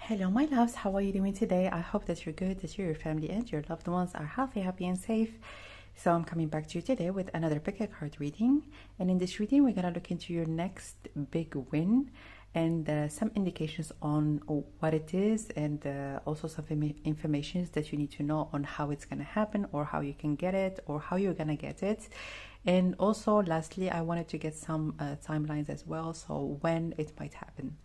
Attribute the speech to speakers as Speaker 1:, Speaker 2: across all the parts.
Speaker 1: Hello, my loves. How are you doing today? I hope that you're good, that your family and your loved ones are healthy, happy, and safe. So I'm coming back to you today with another pick a card reading. And in this reading, we're going to look into your next big win and some indications on what it is, and also some information that you need to know on how it's going to happen, or how you can get it, or how you're going to get it. And also, lastly, I wanted to get some timelines as well, so when it might happen.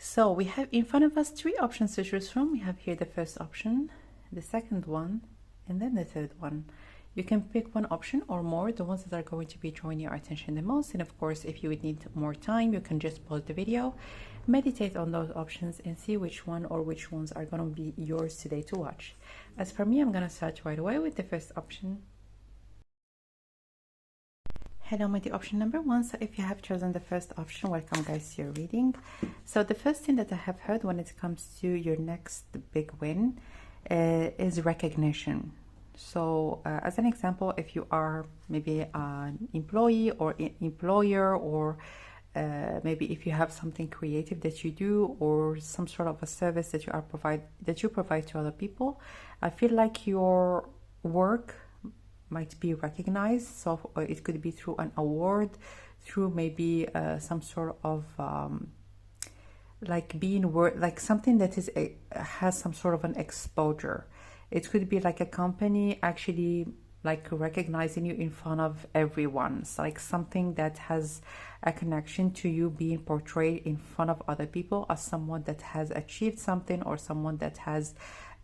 Speaker 1: So we have in front of us three options to choose from. We have here the first option, the second one, and then the third one. You can pick one option or more, the ones that are going to be drawing your attention the most. And of course, if you would need more time, you can just pause the video, meditate on those options, and see which one or which ones are going to be yours today to watch. As for me, I'm going to start right away with the first option. Hello, my dear, option number one. So if you have chosen the first option, welcome guys to your reading. So the first thing that I have heard when it comes to your next big win is recognition. So as an example, if you are maybe an employee or employer, or maybe if you have something creative that you do, or some sort of a service that you provide to other people, I feel like your work might be recognized. So it could be through an award, through maybe some sort of like like something that is has some sort of an exposure. It could be like a company actually like recognizing you in front of everyone. So like something that has a connection to you being portrayed in front of other people as someone that has achieved something, or someone that has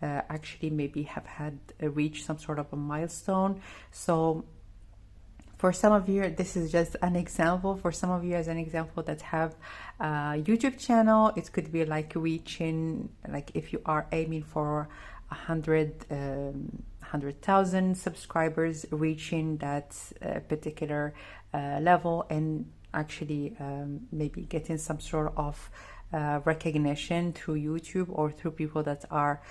Speaker 1: actually maybe have had reached some sort of a milestone. So for some of you, this is just an example. For some of you, as an example, that have a YouTube channel, it could be like reaching, like if you are aiming for 100,000 subscribers, reaching that particular level, and actually maybe getting some sort of recognition through YouTube, or through people that are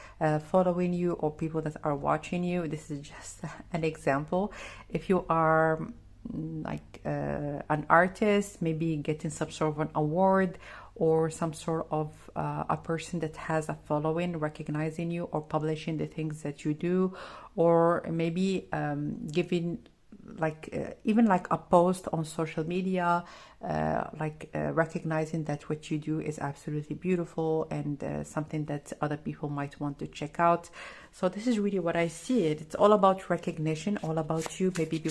Speaker 1: following you, or people that are watching you. This is just an example. If you are like an artist, maybe getting some sort of an award, or some sort of a person that has a following recognizing you, or publishing the things that you do, or maybe giving like even like a post on social media, recognizing that what you do is absolutely beautiful, and something that other people might want to check out. So this is really what I see it. It's all about recognition, all about you maybe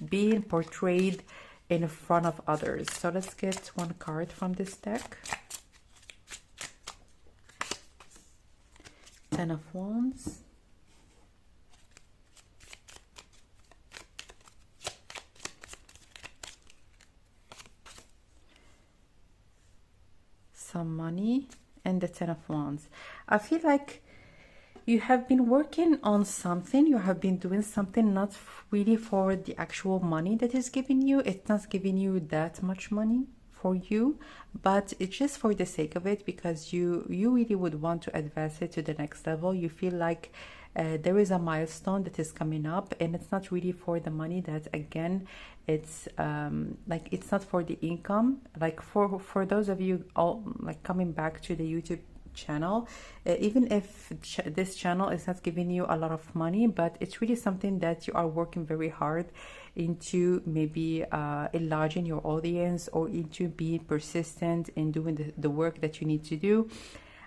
Speaker 1: being portrayed in front of others. So let's get one card from this deck. Ten of Wands. Some money, and the Ten of Wands. I feel like you have been working on something, you have been doing something not really for the actual money that is giving you. It's not giving you that much money for you, but it's just for the sake of it, because you really would want to advance it to the next level. You feel like there is a milestone that is coming up, and it's not really for the money. That again, it's like it's not for the income. Like for those of you all like coming back to the YouTube channel, even if this channel is not giving you a lot of money, but it's really something that you are working very hard into, maybe enlarging your audience, or into being persistent in doing the work that you need to do.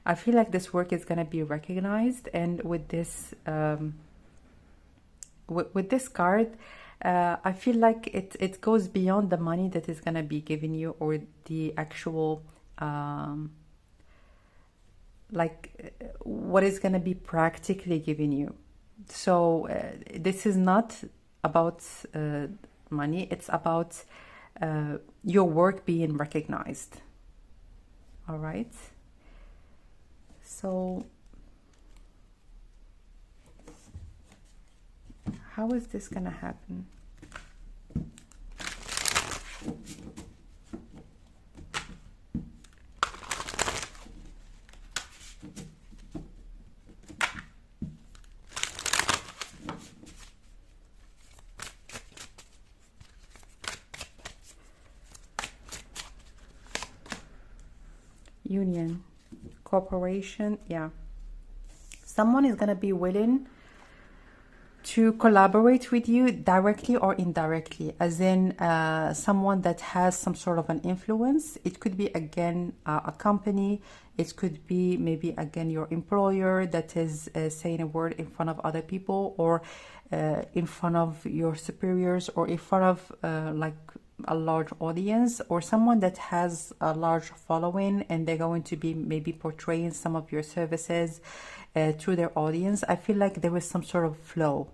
Speaker 1: I feel like this work is going to be recognized, and with this with this card, I feel like it goes beyond the money that is going to be given you, or the actual like what is going to be practically given you. So this is not about money, it's about your work being recognized. All right, so how is this going to happen? Union, cooperation. Yeah, someone is gonna be willing to collaborate with you directly or indirectly, as in someone that has some sort of an influence. It could be again a company, it could be maybe again your employer that is saying a word in front of other people, or in front of your superiors, or in front of like a large audience, or someone that has a large following and they're going to be maybe portraying some of your services to their audience. I feel like there is some sort of flow.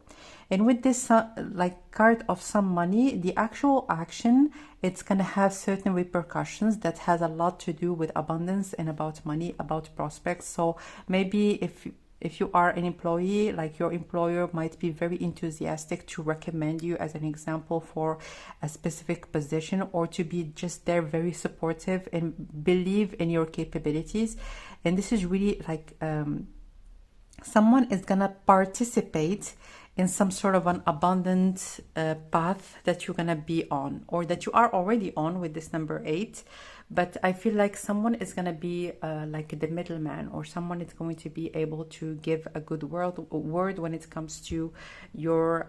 Speaker 1: And with this like card of some money, the actual action, it's going to have certain repercussions that has a lot to do with abundance and about money, about prospects. So maybe if you are an employee, like your employer might be very enthusiastic to recommend you as an example for a specific position, or to be just there very supportive and believe in your capabilities. And this is really like someone is gonna participate in some sort of an abundant path that you're gonna be on, or that you are already on with this number 8. But I feel like someone is gonna be like the middleman, or someone is going to be able to give a good word when it comes to your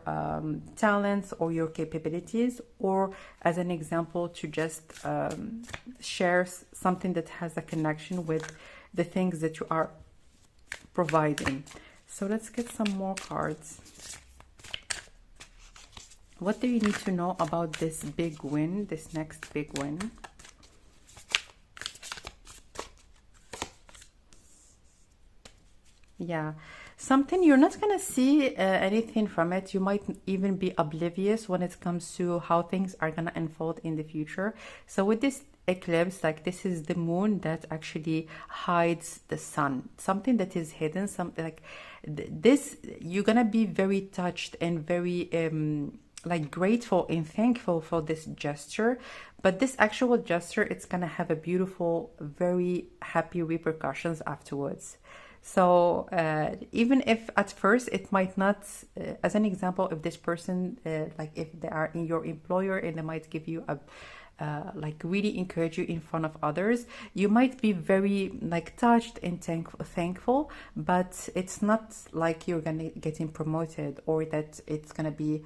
Speaker 1: talents or your capabilities, or as an example to just share something that has a connection with the things that you are providing. So let's get some more cards. What do you need to know about this big win, this next big win? Yeah, something you're not going to see anything from it. You might even be oblivious when it comes to how things are going to unfold in the future. So with this eclipse, like this is the moon that actually hides the sun, something that is hidden, something like this. You're going to be very touched and very like grateful and thankful for this gesture. But this actual gesture, it's going to have a beautiful, very happy repercussions afterwards. So even if at first it might not, as an example, if this person, like if they are in your employer and they might give you a, like really encourage you in front of others, you might be very like touched and thankful, but it's not like you're gonna getting promoted, or that it's gonna be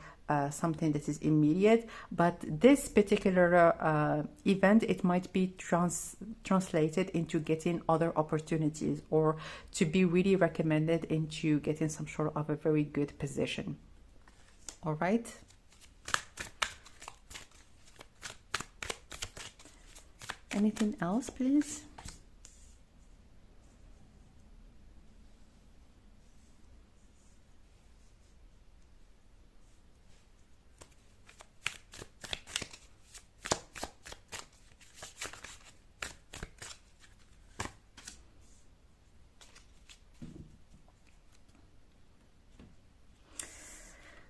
Speaker 1: something that is immediate. But this particular event, it might be translated into getting other opportunities, or to be really recommended into getting some sort of a very good position. All right. Anything else, please?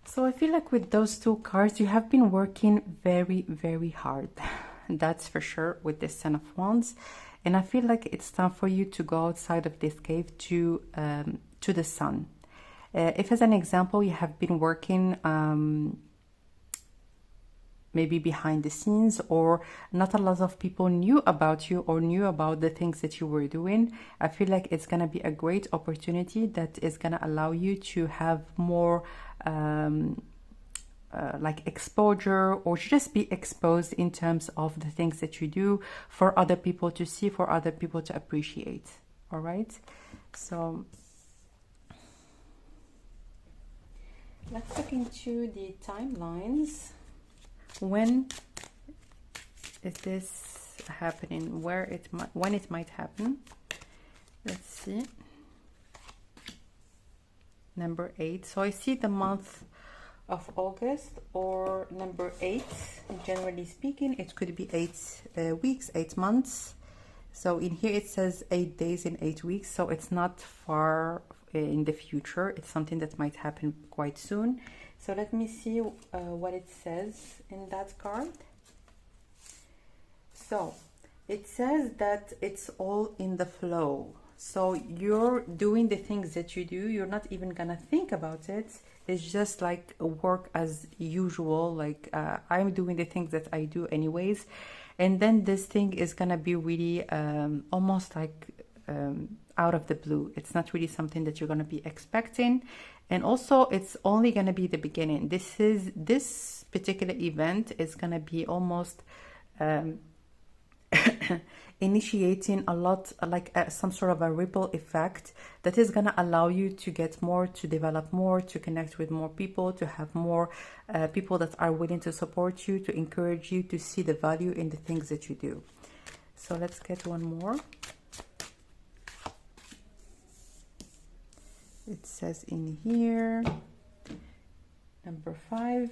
Speaker 1: So I feel like with those two cards, you have been working very, very hard. That's for sure, with this Ten of Wands. And I feel like it's time for you to go outside of this cave to the sun. If, as an example, you have been working maybe behind the scenes, or not a lot of people knew about you or knew about the things that you were doing, I feel like it's going to be a great opportunity that is going to allow you to have more like exposure, or just be exposed in terms of the things that you do, for other people to see, for other people to appreciate. All right, so let's look into the timelines. When is this happening? When it might happen? Let's see. Number 8. So I see the month of August, or number 8. Generally speaking, it could be 8 weeks, 8 months. So in here it says 8 days and 8 weeks. So it's not far in the future. It's something that might happen quite soon. So let me see what it says in that card. So it says that it's all in the flow. So you're doing the things that you do. You're not even gonna think about it. It's just like work as usual. Like I'm doing the things that I do anyways. And then this thing is gonna be really almost like out of the blue. It's not really something that you're going to be expecting, and also it's only going to be the beginning. This particular event is going to be almost initiating a lot, like some sort of a ripple effect that is going to allow you to get more, to develop more, to connect with more people, to have more people that are willing to support you, to encourage you, to see the value in the things that you do. So let's get one more. It says in here, number 5.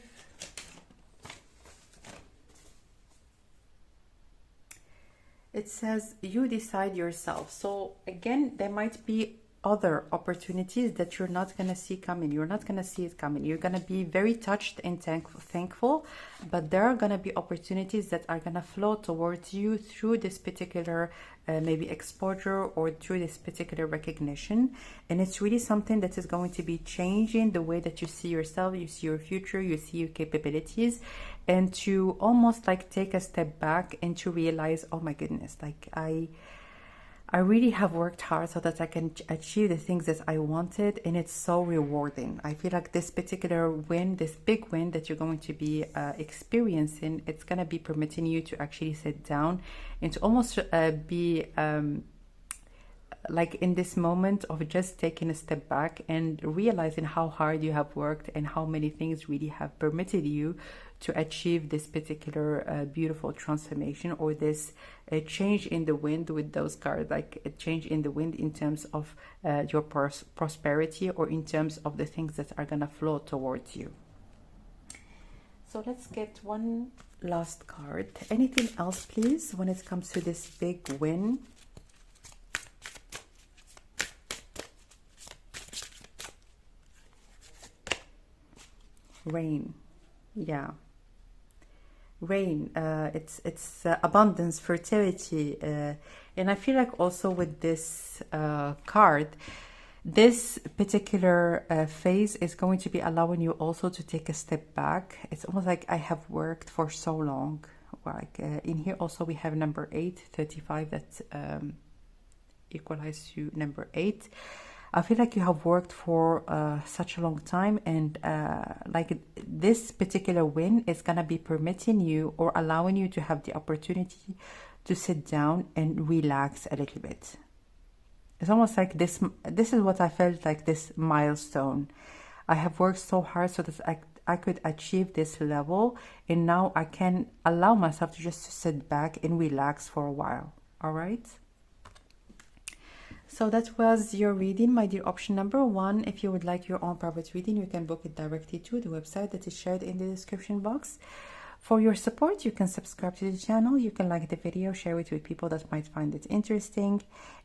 Speaker 1: It says you decide yourself. So again, there might be other opportunities that you're not going to see coming. You're not going to see it coming. You're going to be very touched and thankful, but there are going to be opportunities that are going to flow towards you through this particular maybe exposure or through this particular recognition. And it's really something that is going to be changing the way that you see yourself, you see your future, you see your capabilities, and to almost like take a step back and to realize, oh my goodness, like I really have worked hard so that I can achieve the things that I wanted, and it's so rewarding. I feel like this particular win, this big win that you're going to be experiencing, it's going to be permitting you to actually sit down and to almost be like in this moment of just taking a step back and realizing how hard you have worked and how many things really have permitted you to achieve this particular beautiful transformation, or this change in the wind with those cards, like a change in the wind in terms of your prosperity, or in terms of the things that are going to flow towards you. So let's get one last card. Anything else, please, when it comes to this big win? Rain. Yeah. Rain, it's abundance, fertility, and I feel like also with this card, this particular phase is going to be allowing you also to take a step back. It's almost like I have worked for so long. Like in here also we have number 8, 35, that equalizes to number 8. I feel like you have worked for such a long time, and like this particular win is going to be permitting you or allowing you to have the opportunity to sit down and relax a little bit. It's almost like this is what I felt like, this milestone. I have worked so hard so that I could achieve this level, and now I can allow myself to just sit back and relax for a while. All right? So that was your reading, my dear option number 1. If you would like your own private reading, you can book it directly to the website that is shared in the description box. For your support, you can subscribe to the channel, you can like the video, share it with people that might find it interesting.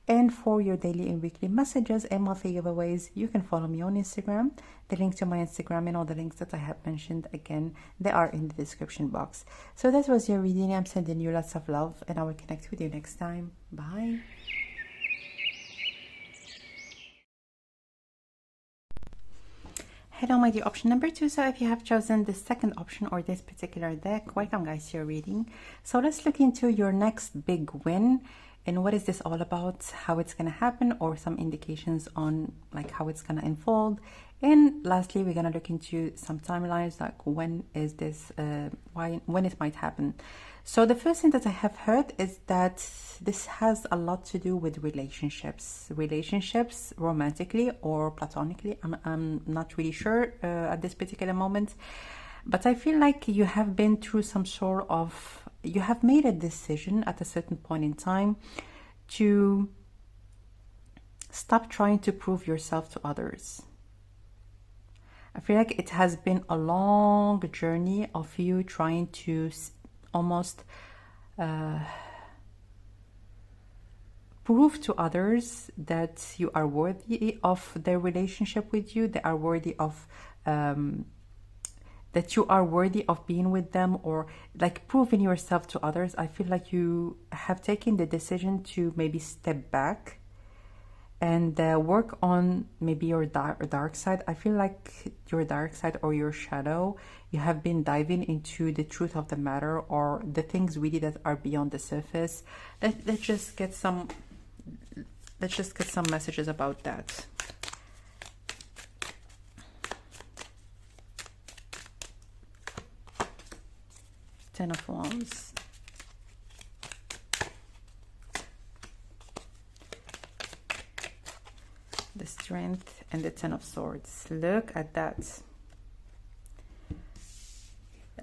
Speaker 1: And for your daily and weekly messages and monthly giveaways, you can follow me on Instagram. The link to my Instagram and all the links that I have mentioned, again, they are in the description box. So that was your reading. I'm sending you lots of love, and I will connect with you next time. Bye. Hello, my dear option number 2. So if you have chosen the second option or this particular deck, welcome guys to your reading. So let's look into your next big win and what is this all about, how it's going to happen, or some indications on like how it's going to unfold. And lastly, we're going to look into some timelines, like when is this, when it might happen. So the first thing that I have heard is that this has a lot to do with relationships romantically or platonically. I'm not really sure at this particular moment, but I feel like you have been through some sort of, you have made a decision at a certain point in time to stop trying to prove yourself to others. I feel like it has been a long journey of you trying to almost prove to others that you are worthy of their relationship with you, they are worthy of that you are worthy of being with them, or like proving yourself to others. I feel like you have taken the decision to maybe step back and work on maybe your dark side. I feel like your dark side or your shadow, you have been diving into the truth of the matter, or the things really that are beyond the surface. Let's just get some Let's just get some messages about that. Ten of Wands. The Strength and the Ten of Swords. Look at that.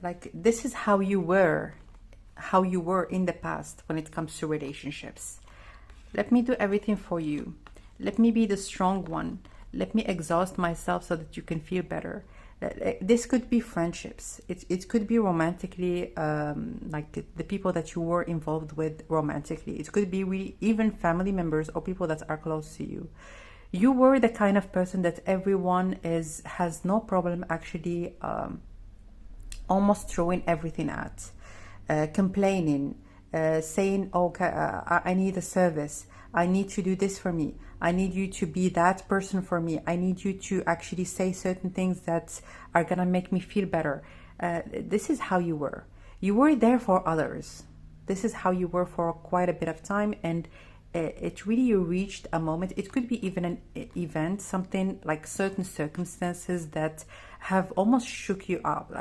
Speaker 1: Like, this is how you were in the past when it comes to relationships. Let me do everything for you. Let me be the strong one. Let me exhaust myself so that you can feel better. This could be friendships. It could be romantically, like the people that you were involved with romantically. It could be really even family members or people that are close to you. You were the kind of person that everyone has no problem actually almost throwing everything at, complaining, saying, okay, I need a service. I need to do this for me. I need you to be that person for me. I need you to actually say certain things that are going to make me feel better. This is how you were. You were there for others. This is how you were for quite a bit of time. And it really reached a moment. It could be even an event, something like certain circumstances that have almost shook you up.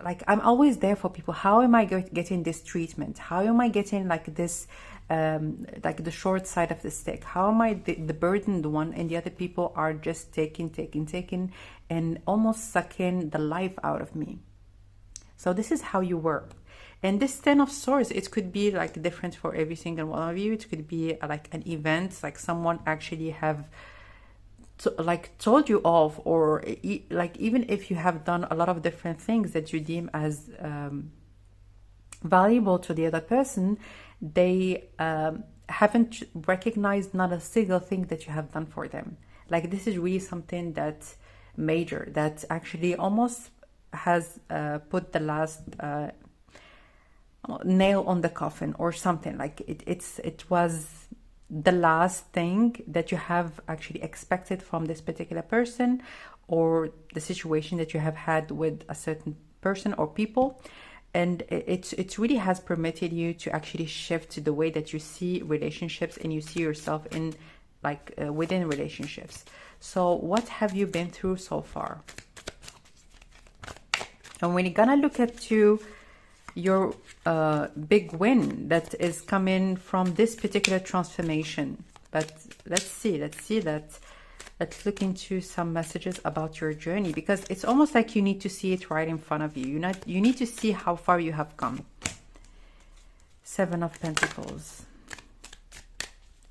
Speaker 1: Like I'm always there for people. How am I getting this treatment? How am I getting like this, like the short side of the stick? How am I the burdened one, and the other people are just taking, and almost sucking the life out of me? So this is how you were. And this Ten of Swords, it could be like different for every single one of you. It could be like an event, like someone actually have like told you off, or like even if you have done a lot of different things that you deem as valuable to the other person, they haven't recognized not a single thing that you have done for them. Like this is really something that major, that actually almost has put the last nail on the coffin or something. Like it was the last thing that you have actually expected from this particular person, or the situation that you have had with a certain person or people. And it really has permitted you to actually shift the way that you see relationships and you see yourself in like within relationships. So what have you been through so far? And when you're gonna look at your big win that is coming from this particular transformation. But let's look into some messages about your journey, because it's almost like you need to see it right in front of you. You need to see how far you have come. Seven of Pentacles.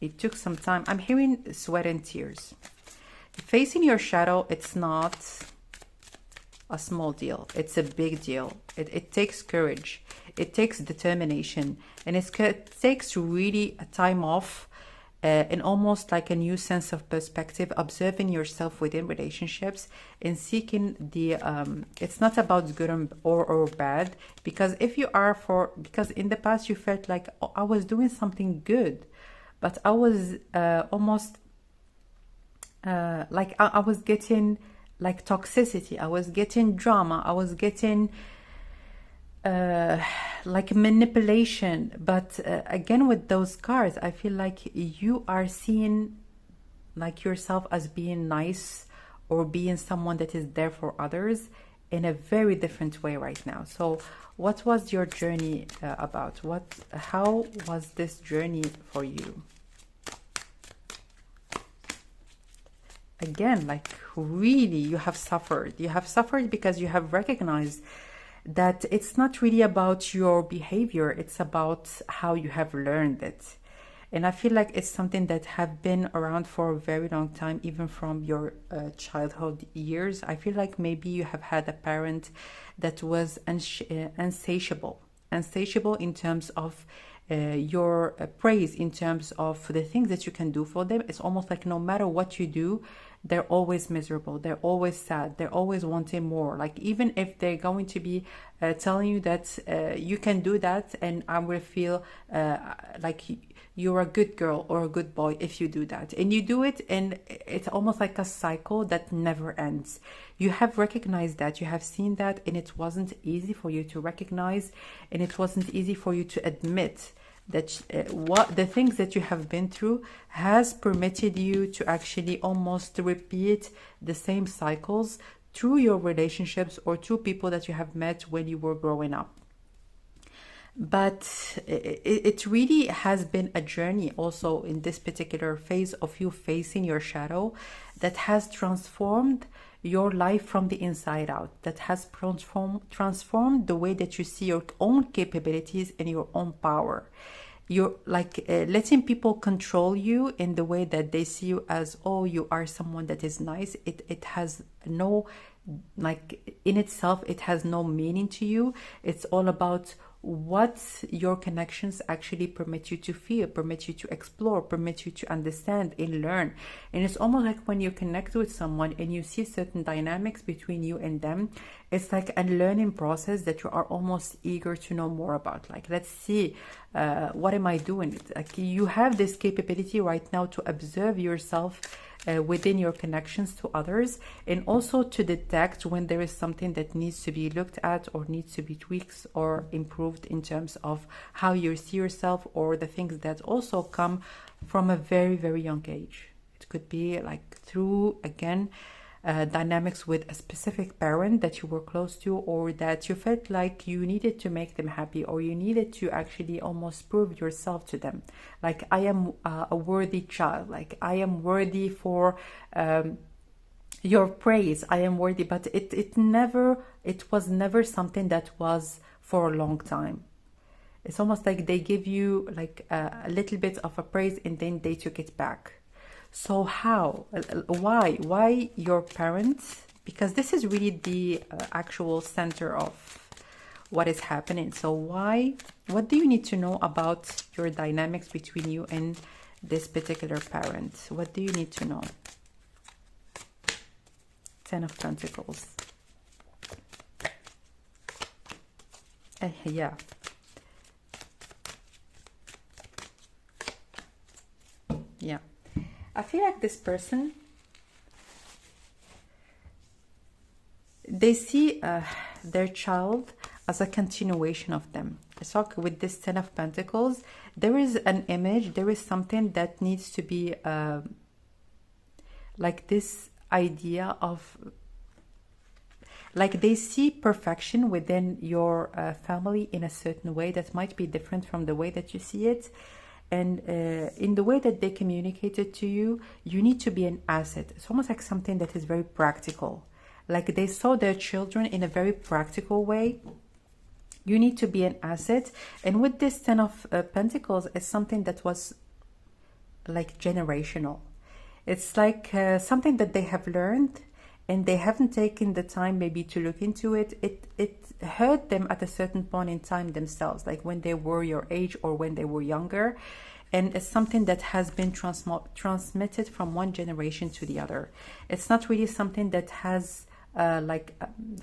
Speaker 1: It took some time. I'm hearing sweat and tears. Facing your shadow, it's not a small deal. It's a big deal. It takes courage. It takes determination. And it takes really a time off and almost like a new sense of perspective, observing yourself within relationships and seeking the, it's not about good or bad, because if you are because in the past you felt like, oh, I was doing something good, but I was almost like I was getting like toxicity, I was getting drama, I was getting like manipulation. But again, with those cards, I feel like you are seeing like yourself as being nice or being someone that is there for others in a very different way right now. So what was your journey about? How was this journey for you? Again, like really you have suffered. You have suffered because you have recognized that it's not really about your behavior, it's about how you have learned it. And I feel like it's something that have been around for a very long time, even from your childhood years. I feel like maybe you have had a parent that was insatiable in terms of your praise, in terms of the things that you can do for them. It's almost like no matter what you do, they're always miserable, they're always sad, they're always wanting more. Like even if they're going to be telling you that you can do that, and I will feel like you're a good girl or a good boy if you do that, and you do it, and it's almost like a cycle that never ends. You have recognized that, you have seen that, and it wasn't easy for you to recognize, and it wasn't easy for you to admit that what the things that you have been through has permitted you to actually almost repeat the same cycles through your relationships or through people that you have met when you were growing up. But it really has been a journey also in this particular phase of you facing your shadow that has transformed your life from the inside out, that has transformed the way that you see your own capabilities and your own power. You're like letting people control you in the way that they see you as, oh, you are someone that is nice. It has no, like in itself, it has no meaning to you. It's all about what your connections actually permit you to feel, permit you to explore, permit you to understand and learn. And it's almost like when you connect with someone and you see certain dynamics between you and them, it's like a learning process that you are almost eager to know more about. Like, let's see, what am I doing? Like, you have this capability right now to observe yourself within your connections to others, and also to detect when there is something that needs to be looked at or needs to be tweaked or improved in terms of how you see yourself, or the things that also come from a very, very young age. It could be like through, again, dynamics with a specific parent that you were close to, or that you felt like you needed to make them happy, or you needed to actually almost prove yourself to them. Like, I am a worthy child, like I am worthy for your praise, I am worthy. But it was never something that was for a long time. It's almost like they give you like a little bit of a praise and then they took it back. So how, why your parents? Because this is really the actual center of what is happening. So what do you need to know about your dynamics between you and this particular parent? What do you need to know? Ten of Pentacles. Yeah. Yeah. I feel like this person, they see their child as a continuation of them. So with this Ten of Pentacles, there is an image, there is something that needs to be like this idea of, like they see perfection within your family in a certain way that might be different from the way that you see it. And in the way that they communicated to you, you need to be an asset. It's almost like something that is very practical. Like they saw their children in a very practical way. You need to be an asset. And with this Ten of Pentacles, it's something that was like generational. It's like something that they have learned and they haven't taken the time maybe to look into it. It hurt them at a certain point in time themselves, like when they were your age or when they were younger. And it's something that has been transmitted from one generation to the other. It's not really something that has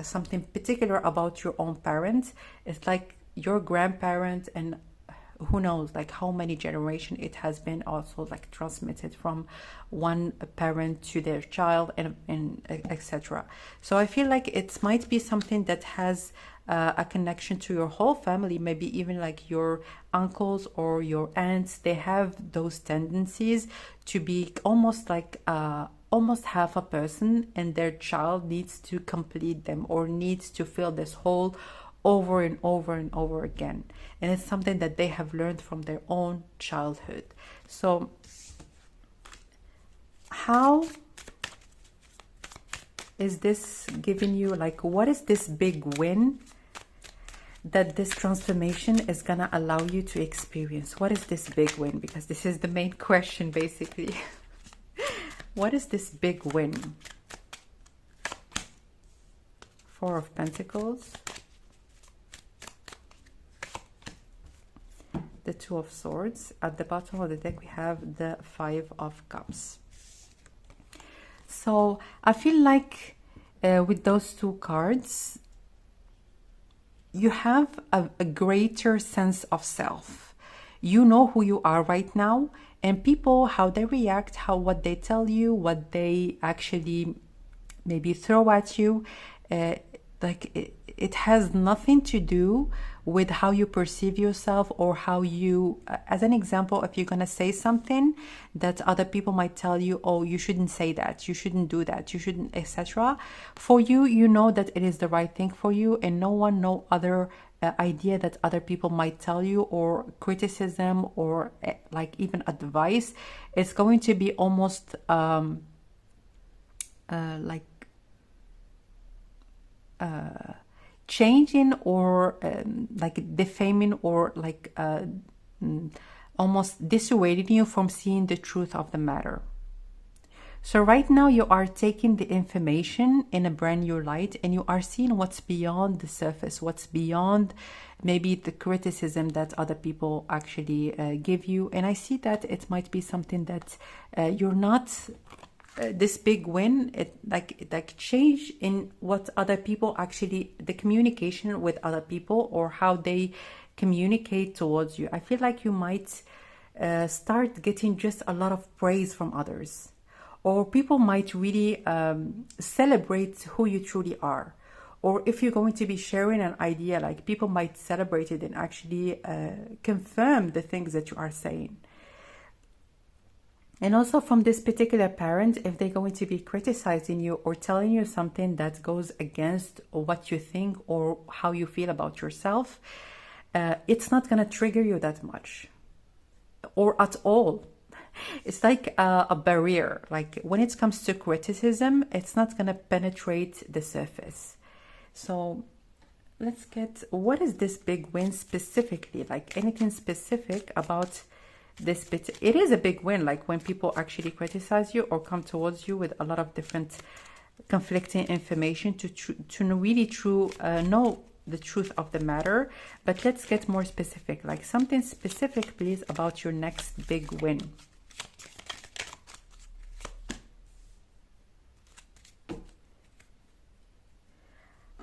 Speaker 1: something particular about your own parents. It's like your grandparent, and who knows like how many generations it has been also like transmitted from one parent to their child, and etc. So I feel like it might be something that has a connection to your whole family, maybe even like your uncles or your aunts. They have those tendencies to be almost like almost half a person, and their child needs to complete them or needs to fill this hole over and over and over again. And it's something that they have learned from their own childhood. So how is this giving you, like, what is this big win that this transformation is gonna allow you to experience? What is this big win? Because this is the main question basically. What is this big win? Four of Pentacles, the Two of Swords. At the bottom of the deck we have the Five of Cups. So I feel like with those two cards you have a greater sense of self. You know who you are right now, and people, how they react, what they tell you, what they actually maybe throw at you, like it has nothing to do with how you perceive yourself or how you, as an example, if you're going to say something that other people might tell you, oh, you shouldn't say that, you shouldn't do that, you shouldn't, etc. For you, you know that it is the right thing for you, and no other idea that other people might tell you, or criticism, or like even advice, it's going to be almost like changing, or like defaming, or like almost dissuading you from seeing the truth of the matter. So right now you are taking the information in a brand new light, and you are seeing what's beyond the surface, what's beyond maybe the criticism that other people actually give you. And I see that it might be something that you're not this big win, it like change in what other people actually, the communication with other people, or how they communicate towards you. I feel like you might start getting just a lot of praise from others, or people might really celebrate who you truly are. Or if you're going to be sharing an idea, like people might celebrate it and actually confirm the things that you are saying. And also from this particular parent, if they're going to be criticizing you or telling you something that goes against what you think or how you feel about yourself, it's not going to trigger you that much, or at all. It's like a barrier. Like when it comes to criticism, it's not going to penetrate the surface. So let's get, what is this big win specifically? Like anything specific about this bit? It is a big win, like when people actually criticize you or come towards you with a lot of different conflicting information to really know the truth of the matter. But let's get more specific, like something specific please about your next big win.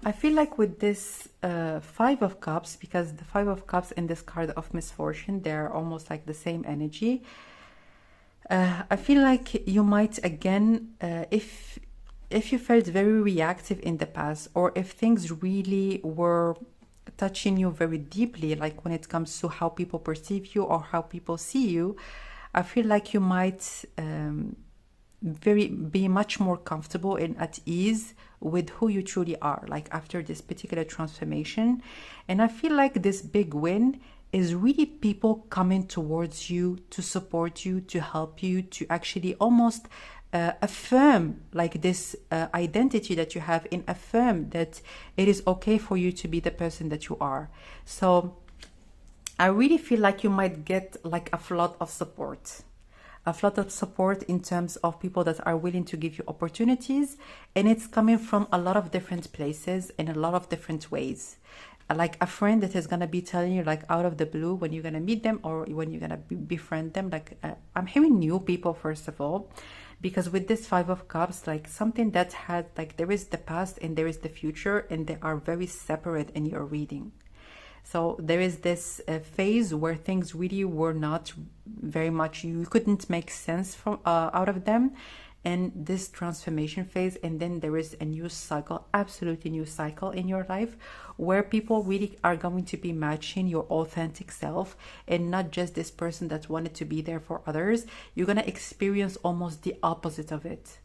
Speaker 1: I feel like with this Five of Cups, because the Five of Cups and this card of misfortune, they're almost like the same energy. I feel like you might again, if you felt very reactive in the past, or if things really were touching you very deeply, like when it comes to how people perceive you or how people see you, I feel like you might be much more comfortable and at ease with who you truly are, like after this particular transformation. And I feel like this big win is really people coming towards you to support you, to help you, to actually almost affirm like this identity that you have, and affirm that it is okay for you to be the person that you are. So I really feel like you might get like a flood of support. A flood of support in terms of people that are willing to give you opportunities, and it's coming from a lot of different places in a lot of different ways. Like a friend that is going to be telling you like out of the blue when you're going to meet them, or when you're going to befriend them. Like I'm hearing new people first of all, because with this Five of Cups, like something that had, like there is the past and there is the future, and they are very separate in your reading. So there is this phase where things really were not very much, you couldn't make sense from out of them, and this transformation phase. And then there is a new cycle, absolutely new cycle in your life, where people really are going to be matching your authentic self, and not just this person that wanted to be there for others. You're going to experience almost the opposite of it.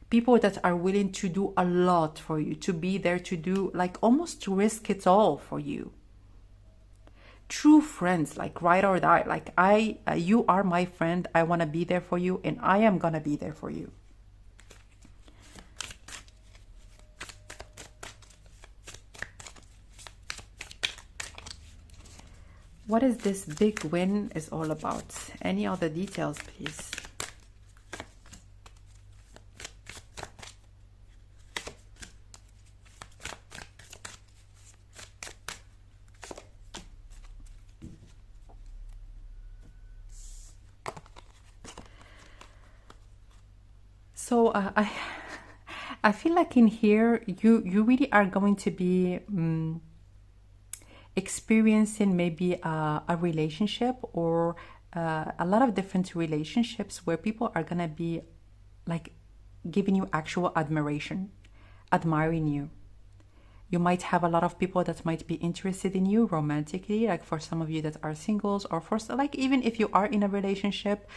Speaker 1: People that are willing to do a lot for you, to be there, to do like almost to risk it all for you. True friends, like ride or die, like you are my friend, I want to be there for you, and I am gonna be there for you. What is this big win is all about? Any other details, please? So I feel like in here you really are going to be experiencing maybe a relationship, or a lot of different relationships where people are gonna be like giving you actual admiration, admiring you. You might have a lot of people that might be interested in you romantically, like for some of you that are singles, or for like even if you are in a relationship,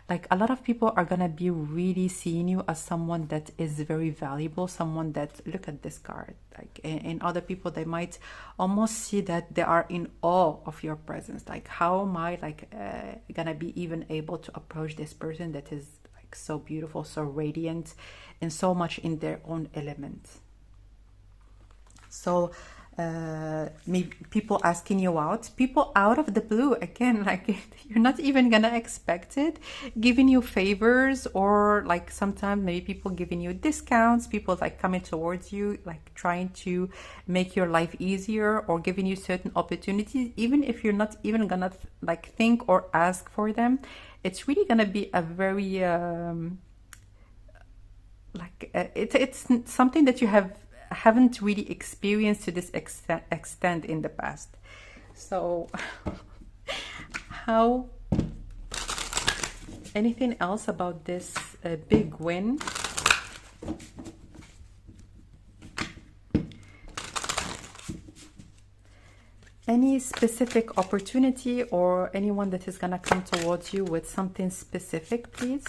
Speaker 1: like a lot of people are gonna be really seeing you as someone that is very valuable, someone that, look at this card, like in other people, they might almost see that they are in awe of your presence. Like, how am I like gonna be even able to approach this person that is like so beautiful, so radiant, and so much in their own element. So maybe people asking you out, people out of the blue, again, like you're not even gonna expect it, giving you favors, or like sometimes maybe people giving you discounts, people like coming towards you, like trying to make your life easier, or giving you certain opportunities, even if you're not even gonna like think or ask for them. It's really gonna be a very it's something that you haven't really experienced to this extent in the past. So how, anything else about this big win? Any specific opportunity or anyone that is gonna come towards you with something specific, please?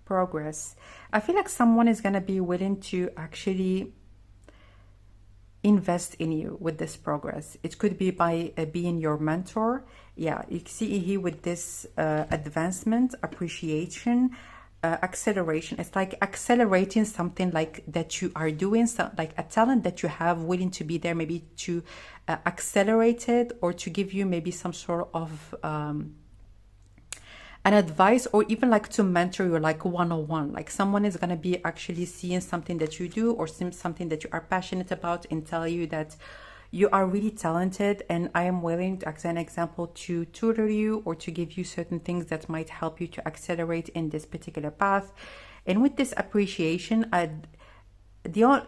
Speaker 1: Progress. I feel like someone is going to be willing to actually invest in you with this progress. It could be by being your mentor. Yeah, you see here with this advancement, appreciation, acceleration. It's like accelerating something like that you are doing, so like a talent that you have, willing to be there maybe to accelerate it, or to give you maybe some sort of an advice, or even like to mentor you like one-on-one. Like someone is going to be actually seeing something that you do, or something that you are passionate about, and tell you that you are really talented, and I am willing to, as an example, to tutor you or to give you certain things that might help you to accelerate in this particular path. And with this appreciation,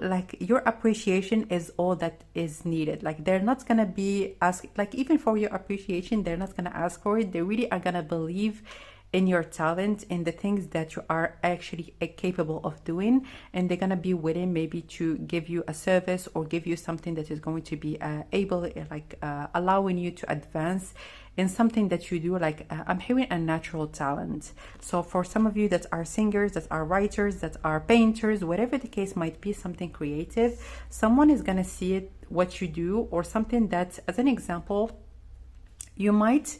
Speaker 1: like your appreciation is all that is needed. Like they're not gonna be ask, like even for your appreciation, they're not gonna ask for it. They really are gonna believe in your talent, in the things that you are actually capable of doing, and they're gonna be willing maybe to give you a service or give you something that is going to be able, like allowing you to advance in something that you do. Like I'm hearing a natural talent. So for some of you that are singers, that are writers, that are painters, whatever the case might be, something creative, someone is gonna see it, what you do, or something that, as an example, you might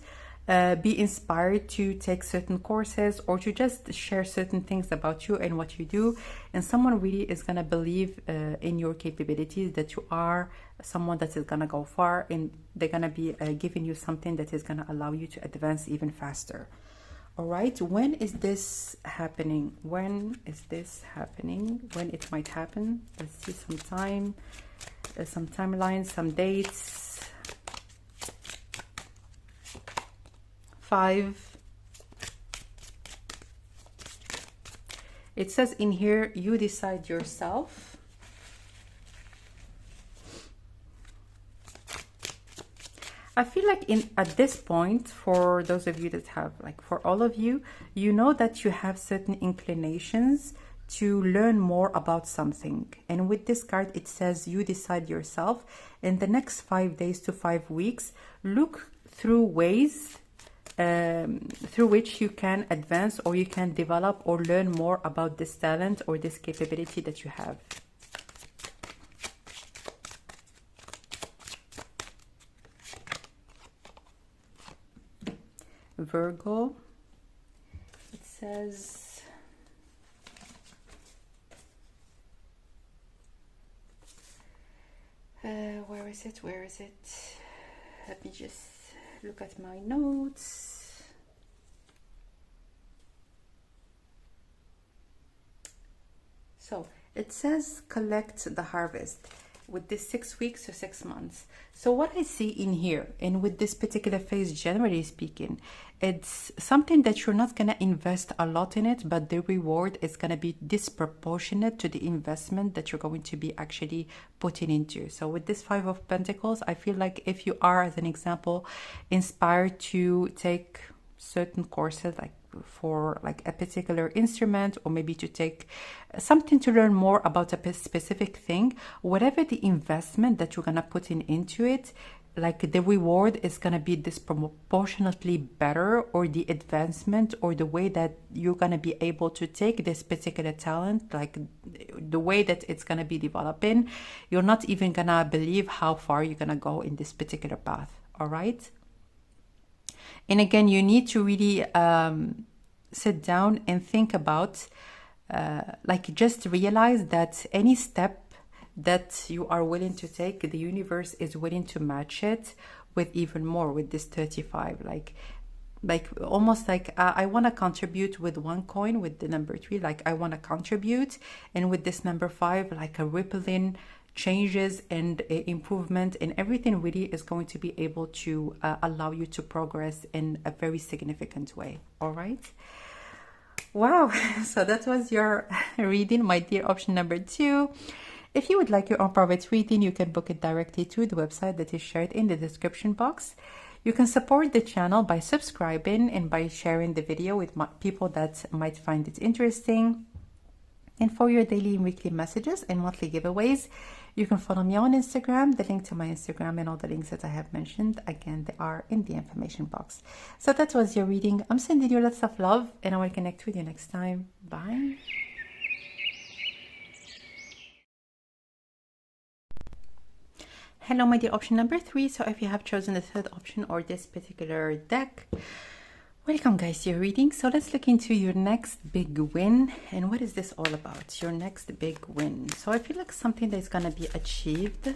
Speaker 1: be inspired to take certain courses, or to just share certain things about you and what you do, and someone really is going to believe in your capabilities, that you are someone that is going to go far, and they're going to be giving you something that is going to allow you to advance even faster. All right, when is this happening? When is this happening? When it might happen? Let's see some time, some timelines, some dates. 5. It says in here, you decide yourself. I feel like at this point, for those of you that have, like for all of you, you know that you have certain inclinations to learn more about something. And with this card, it says you decide yourself. In the next 5 days to 5 weeks, look through ways through which you can advance, or you can develop or learn more about this talent or this capability that you have. Virgo, it says where is it? Let me just look at my notes. So it says collect the harvest with this 6 weeks or 6 months. So what I see in here, and with this particular phase, generally speaking, it's something that you're not going to invest a lot in it, but the reward is going to be disproportionate to the investment that you're going to be actually putting into. So with this 5 of Pentacles, I feel like if you are, as an example, inspired to take certain courses, like for like a particular instrument, or maybe to take something to learn more about a specific thing, whatever the investment that you're gonna put into it, like the reward is gonna be disproportionately better, or the advancement or the way that you're gonna be able to take this particular talent, like the way that it's gonna be developing, you're not even gonna believe how far you're gonna go in this particular path. All right. And again, you need to really sit down and think about, like, just realize that any step that you are willing to take, the universe is willing to match it with even more, with this 35. Like almost like I want to contribute with one coin, with the number 3, like I want to contribute, and with this number 5, like a rippling changes and improvement, and everything really is going to be able to allow you to progress in a very significant way. All right. Wow. So that was your reading, my dear option number 2. If you would like your own private reading, you can book it directly to the website that is shared in the description box. You can support the channel by subscribing and by sharing the video with people that might find it interesting. And for your daily and weekly messages and monthly giveaways, you can follow me on Instagram. The link to my Instagram and all the links that I have mentioned, again, they are in the information box. So that was your reading. I'm sending you lots of love, and I will connect with you next time. Bye. Hello, my dear option number 3. So if you have chosen the third option or this particular deck, welcome guys to your reading. So let's look into your next big win. And what is this all about? Your next big win. So I feel like something that is going to be achieved,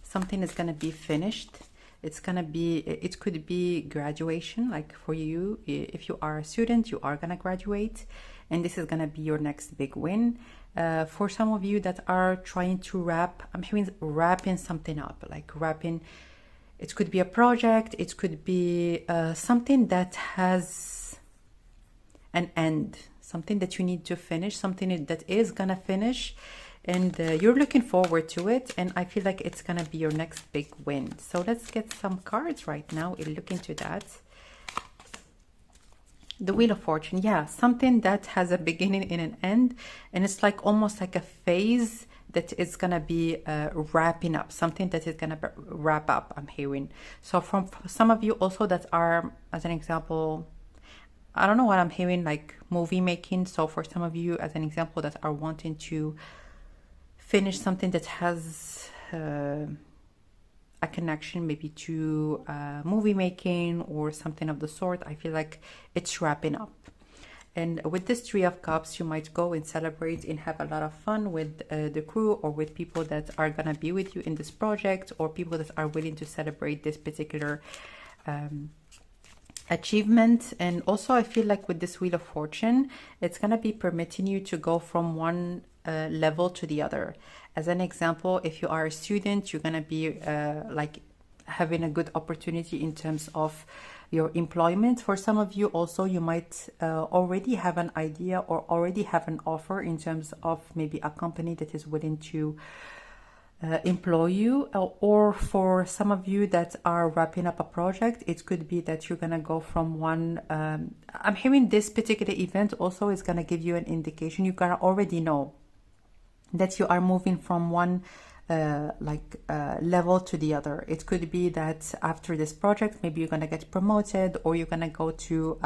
Speaker 1: something is going to be finished. It's going to be, it could be graduation, like for you, if you are a student, you are going to graduate, and this is going to be your next big win. For some of you that are trying to I'm hearing wrapping something up, like wrapping. It could be a project. It could be something that has an end, something that you need to finish, something that is gonna finish, and you're looking forward to it. And I feel like it's gonna be your next big win. So let's get some cards right now and look into that. The Wheel of Fortune, yeah, something that has a beginning and an end, and it's like almost like a phase that is gonna be wrapping up, something that is gonna wrap up, I'm hearing. So from some of you also that are, as an example, I don't know what I'm hearing, like movie making. So for some of you, as an example, that are wanting to finish something that has a connection maybe to movie making or something of the sort, I feel like it's wrapping up. And with this 3 of Cups, you might go and celebrate and have a lot of fun with the crew, or with people that are gonna be with you in this project, or people that are willing to celebrate this particular achievement. And also I feel like with this Wheel of Fortune, it's gonna be permitting you to go from one level to the other. As an example, if you are a student, you're gonna be like having a good opportunity in terms of your employment. For some of you also, you might already have an idea or already have an offer in terms of maybe a company that is willing to employ you. Or for some of you that are wrapping up a project, it could be that you're gonna go from one I'm hearing this particular event also is gonna give you an indication. You gotta already know that you are moving from one level to the other. It could be that after this project, maybe you're gonna get promoted, or you're gonna go to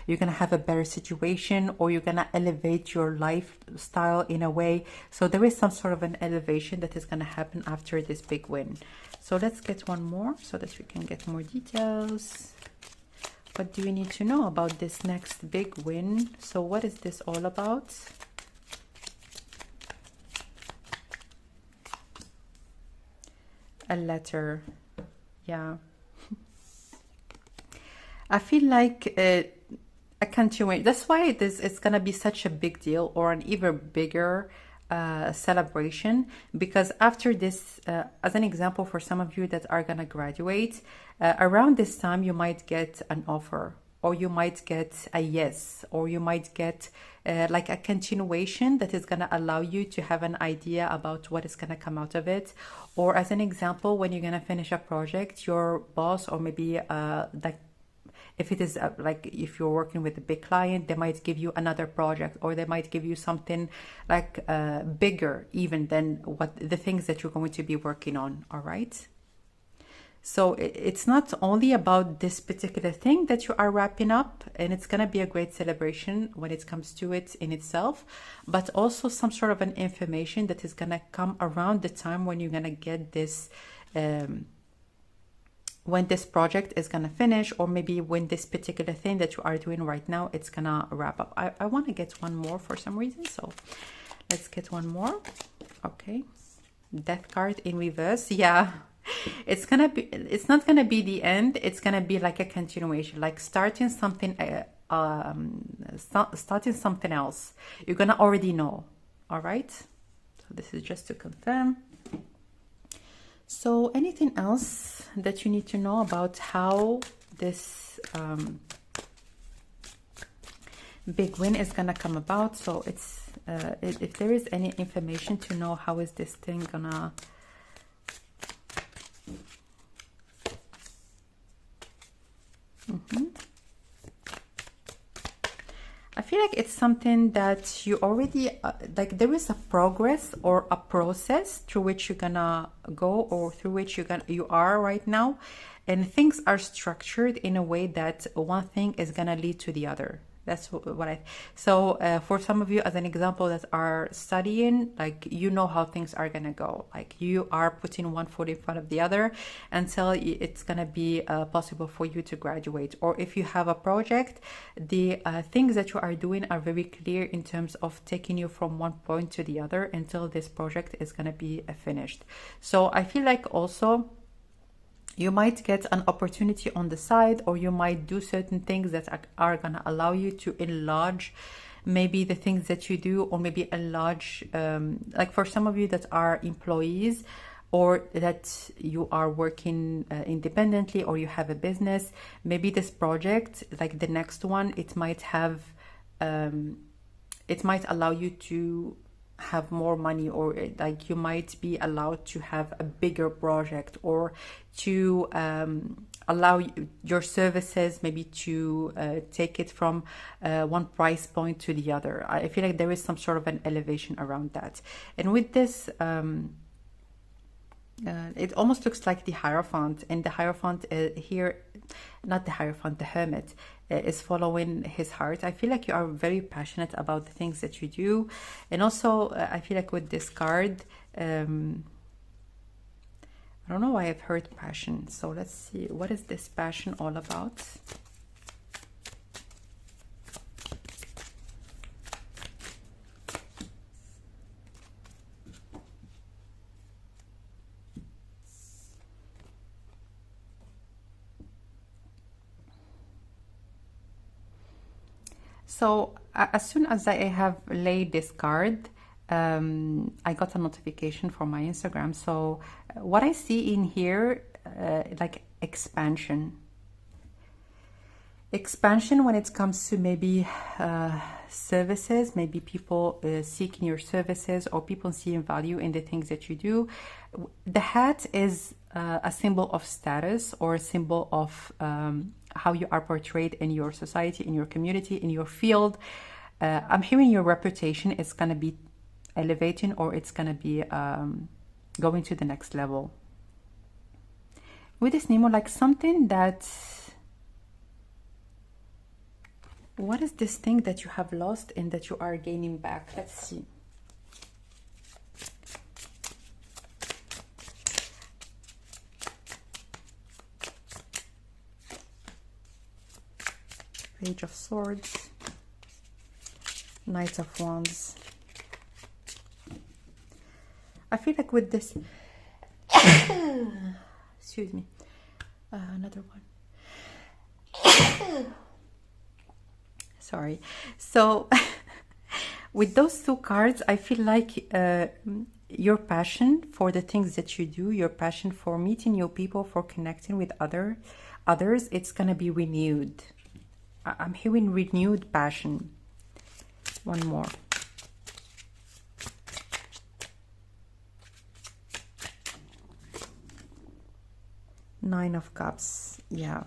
Speaker 1: you're gonna have a better situation, or you're gonna elevate your lifestyle in a way. So there is some sort of an elevation that is gonna happen after this big win. So let's get one more so that we can get more details. What do you need to know about this next big win? So what is this all about? A letter, yeah. I feel like I can't wait. That's why it's gonna be such a big deal, or an even bigger celebration, because after this, as an example, for some of you that are gonna graduate, around this time you might get an offer, or you might get a yes, or you might get like a continuation that is going to allow you to have an idea about what is going to come out of it. Or as an example, when you're going to finish a project, your boss, or maybe If it is like if you're working with a big client, they might give you another project, or they might give you something like bigger even than what the things that you're going to be working on. All right. So it's not only about this particular thing that you are wrapping up, and it's going to be a great celebration when it comes to it in itself, but also some sort of an information that is going to come around the time when you're going to get this, when this project is going to finish, or maybe when this particular thing that you are doing right now, it's going to wrap up. I want to get one more for some reason, so let's get one more. Okay. Death card in reverse. Yeah. It's not gonna be the end. It's gonna be like a continuation, like starting something, starting something else. You're gonna already know. All right. So this is just to confirm. So anything else that you need to know about how this big win is gonna come about? So it's if there is any information to know how is this thing gonna I feel like it's something that you already like there is a progress or a process through which you're gonna go, or through which you are right now, and things are structured in a way that one thing is gonna lead to the other. That's what I, so for some of you, as an example, that are studying, like, you know how things are gonna go. Like, you are putting one foot in front of the other until it's gonna be possible for you to graduate. Or if you have a project, the things that you are doing are very clear in terms of taking you from one point to the other until this project is gonna be finished. So I feel like also you might get an opportunity on the side, or you might do certain things that are going to allow you to enlarge maybe the things that you do, or maybe enlarge, like for some of you that are employees, or that you are working independently, or you have a business, maybe this project, like the next one, it might have, it might allow you to have more money, or like you might be allowed to have a bigger project, or to allow your services maybe to take it from one price point to the other. I feel like there is some sort of an elevation around that. And with this, it almost looks like the Hierophant, and the Hierophant here, not the Hierophant, the Hermit, is following his heart. I feel like you are very passionate about the things that you do. And also, I feel like with this card, I don't know why I've heard passion. So let's see, what is this passion all about? So as soon as I have laid this card, I got a notification from my Instagram. So what I see in here, like expansion when it comes to maybe services, maybe people seeking your services, or people seeing value in the things that you do. The hat is a symbol of status, or a symbol of how you are portrayed in your society, in your community, in your field. I'm hearing your reputation is going to be elevating, or it's going to be going to the next level. With this Nemo, like something that, what is this thing that you have lost and that you are gaining back? Let's see. Page of Swords, Knight of Wands. I feel like with this, excuse me, another one. Sorry. So with those two cards, I feel like your passion for the things that you do, your passion for meeting new people, for connecting with others, it's gonna be renewed. I'm hearing renewed passion. One more. Nine of Cups. Yeah.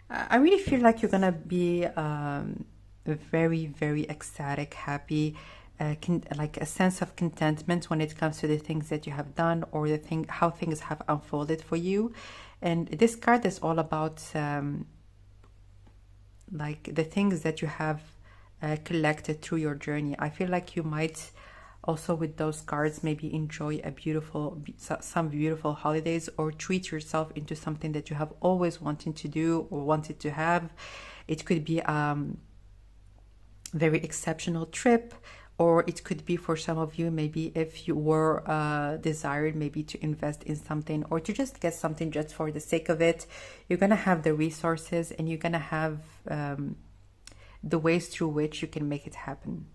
Speaker 1: I really feel like you're gonna be very, very ecstatic, happy, like a sense of contentment when it comes to the things that you have done or the thing, how things have unfolded for you. And this card is all about like the things that you have collected through your journey. I feel like you might also with those cards maybe enjoy a some beautiful holidays, or treat yourself into something that you have always wanted to do or wanted to have. It could be very exceptional trip, or it could be for some of you, maybe if you were desired maybe to invest in something or to just get something just for the sake of it. You're gonna have the resources, and you're gonna have the ways through which you can make it happen.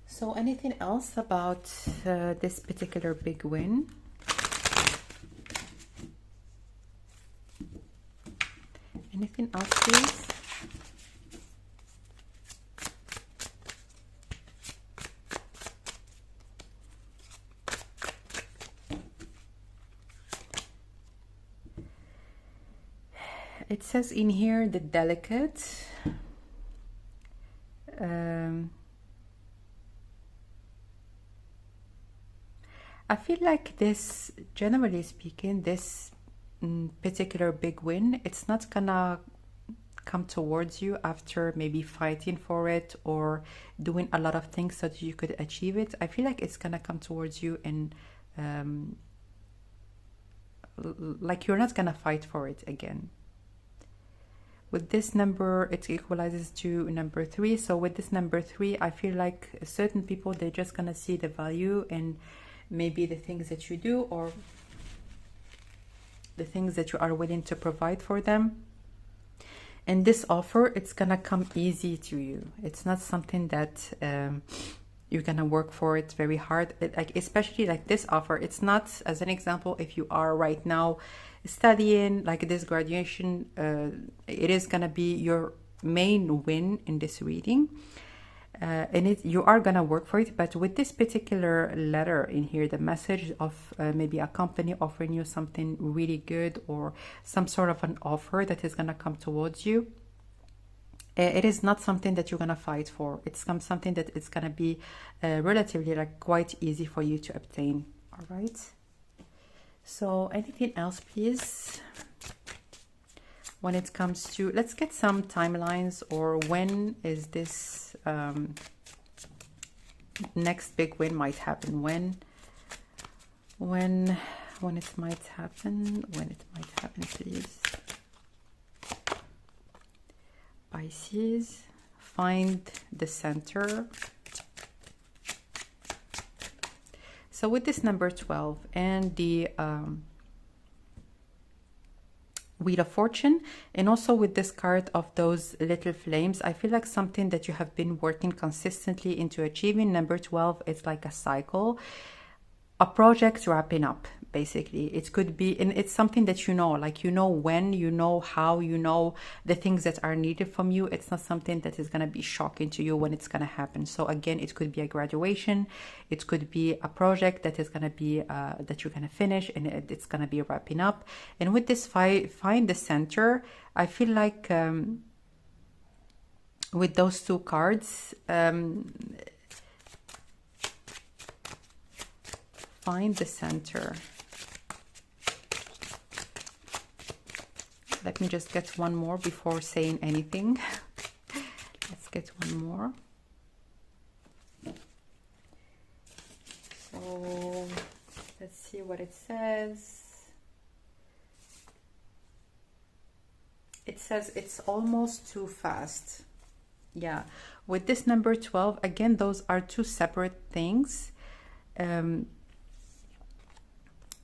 Speaker 1: So anything else about this particular big win? Anything else, please? It says in here the delicate. I feel like this, generally speaking, this particular big win, it's not gonna come towards you after maybe fighting for it or doing a lot of things so that you could achieve it. I feel like it's gonna come towards you and like you're not gonna fight for it again. With this number, it equalizes to number 3. So with this number 3, I feel like certain people, they're just gonna see the value in maybe the things that you do or the things that you are willing to provide for them. And this offer, it's gonna come easy to you. It's not something that you're gonna work for it very hard. Like especially like this offer, it's not, as an example, if you are right now studying like this graduation, it is gonna be your main win in this reading. And you are gonna work for it, but with this particular letter in here, the message of maybe a company offering you something really good or some sort of an offer that is gonna come towards you, it is not something that you're gonna fight for. It's something that it's gonna be relatively like quite easy for you to obtain. All right. So anything else, please? When it comes to, let's get some timelines, or when is this next big win might happen? When it might happen? When it might happen, please. Pisces, find the center. So with this number 12 and the Wheel of Fortune, and also with this card of those little flames, I feel like something that you have been working consistently into achieving. Number 12, it's like a cycle, a project wrapping up, basically. It could be, and it's something that you know, like you know when, you know how, you know the things that are needed from you. It's not something that is going to be shocking to you when it's going to happen. So again, it could be a graduation, it could be a project that is going to be that you're going to finish, and it's going to be wrapping up. And with this find the center, I feel like with those two cards, find the center. Let me just get one more before saying anything. Let's get one more. So let's see what it says. It says it's almost too fast. Yeah, with this number 12, again, those are two separate things.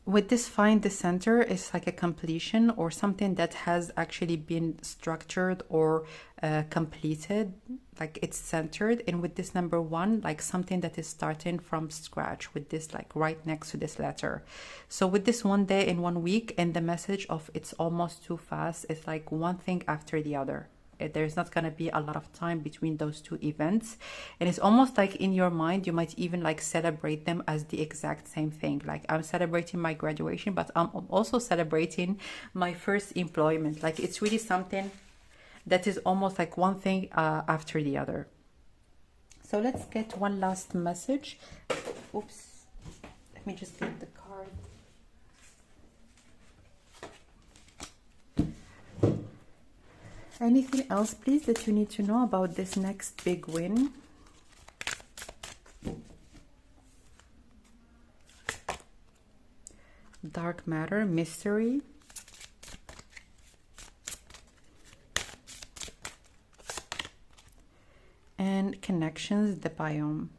Speaker 1: With this find the center, it's like a completion or something that has actually been structured or completed, like it's centered. And with this number 1, like something that is starting from scratch, with this like right next to this letter. So with this 1 day and 1 week, and the message of it's almost too fast, it's like one thing after the other. there's not going to be a lot of time between those two events, and it's almost like in your mind you might even like celebrate them as the exact same thing. Like I'm celebrating my graduation, but I'm also celebrating my first employment. Like it's really something that is almost like one thing after the other. So let's get one last message. Oops, let me just get the card. Anything else, please, that you need to know about this next big win? Dark matter, mystery. And connections, the biome.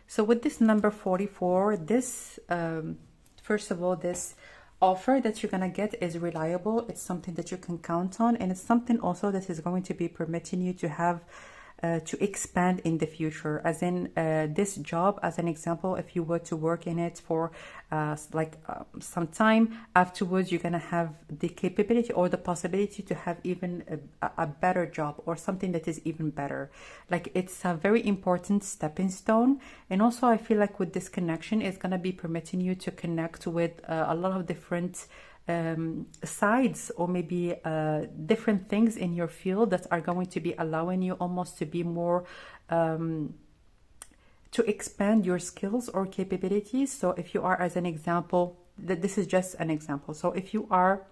Speaker 1: So with this number 44, this, first of all, this offer that you're gonna get is reliable. It's something that you can count on, and it's something also that is going to be permitting you to have to expand in the future. As in this job, as an example, if you were to work in it for some time afterwards, you're gonna have the capability or the possibility to have even a better job or something that is even better. Like it's a very important stepping stone. And also I feel like with this connection, it's gonna be permitting you to connect with a lot of different sides, or maybe different things in your field that are going to be allowing you almost to be more to expand your skills or capabilities. So if you are, as an example, this is just an example. So if you are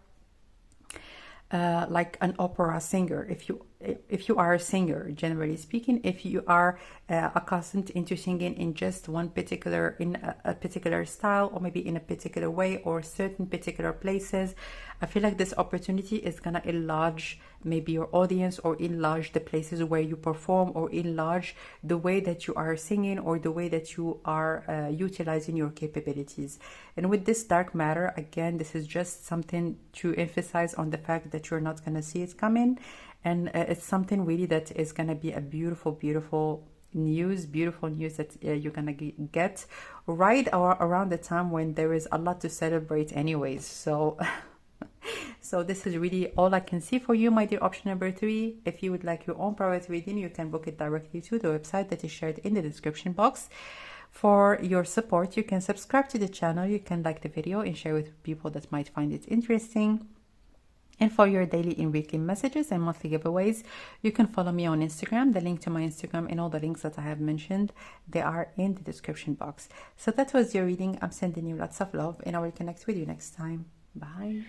Speaker 1: like an opera singer, if you are a singer, generally speaking, if you are accustomed into singing in just one particular, in a particular style, or maybe in a particular way, or certain particular places, I feel like this opportunity is gonna enlarge maybe your audience, or enlarge the places where you perform, or enlarge the way that you are singing, or the way that you are utilizing your capabilities. And with this dark matter, again, this is just something to emphasize on the fact that you're not gonna see it coming. And it's something really that is going to be a beautiful, beautiful news that you're going to get right around the time when there is a lot to celebrate anyways. So so this is really all I can see for you, my dear option number 3. If you would like your own private reading, you can book it directly to the website that is shared in the description box. For your support, you can subscribe to the channel, you can like the video and share with people that might find it interesting. And for your daily and weekly messages and monthly giveaways, you can follow me on Instagram. The link to my Instagram and all the links that I have mentioned, they are in the description box. So that was your reading. I'm sending you lots of love, and I will connect with you next time. Bye.